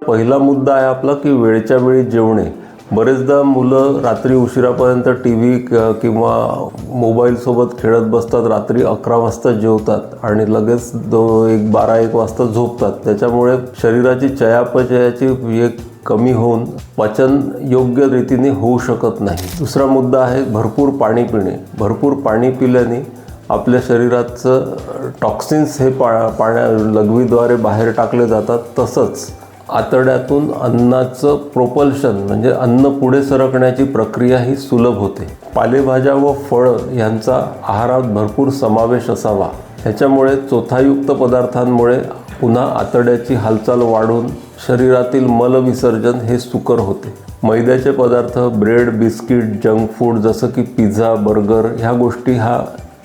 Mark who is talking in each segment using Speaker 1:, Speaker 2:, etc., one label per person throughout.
Speaker 1: पहिला मुद्दा आहे आपला की वेळच्या वेळी जेवणे. बरेचदा मुलं रात्री उशिरापर्यंत टीव्ही किंवा मोबाईलसोबत खेळत बसतात, रात्री 11 वाजता जेवतात आणि लगेच 12-1 वाजता झोपतात. त्याच्यामुळे शरीराची चयापचयाची कमी होऊन पचन योग्य रीतीने होऊ शकत नाही. दुसरा मुद्दा आहे भरपूर पाणी पिणे. भरपूर पाणी पिल्याने आपल्या शरीराचं टॉक्सिन्स हे लघवीद्वारे बाहेर टाकले जातात. तसंच आतड्यातून अन्नाचं प्रोपल्शन म्हणजे अन्न पुढे सरकण्याची प्रक्रिया ही सुलभ होते. पालेभाज्या व फळं यांचा आहारात भरपूर समावेश असावा. ह्याच्यामुळे चोथायुक्त पदार्थांमुळे पुन्हा आतड्याची हालचाल वाढून शरीरातील मलविसर्जन हे सुकर होते. मैद्याचे पदार्थ, ब्रेड, बिस्किट, जंक फूड जसं की पिझ्झा, बर्गर ह्या गोष्टी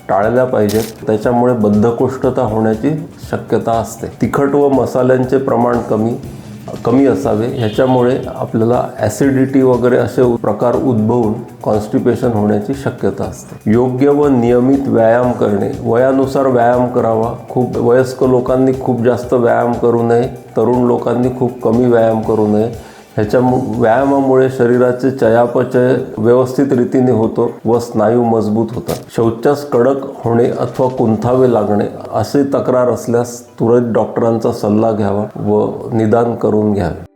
Speaker 1: टाळल्या पाहिजेत. त्याच्यामुळे बद्धकोष्ठता होण्याची शक्यता असते. तिखट व मसाल्यांचे प्रमाण कमी असावे. ह्याच्यामुळे आपल्याला ॲसिडिटी वगैरे असे प्रकार उद्भवून कॉन्स्टिपेशन होण्याची शक्यता असते. योग्य व नियमित व्यायाम करणे. वयानुसार व्यायाम करावा. खूप वयस्क लोकांनी खूप जास्त व्यायाम करू नये, तरुण लोकांनी खूप कमी व्यायाम करू नये. व्यायामामुळे शरीराचे चयापचय व्यवस्थित रीतीने होतो व स्नायू मजबूत होतात. शौचास कडक होणे अथवा कुंथावे लागणे असे तक्रार असल्यास तुरंत डॉक्टरांचा सल्ला घ्यावा व निदान करून घ्यावे.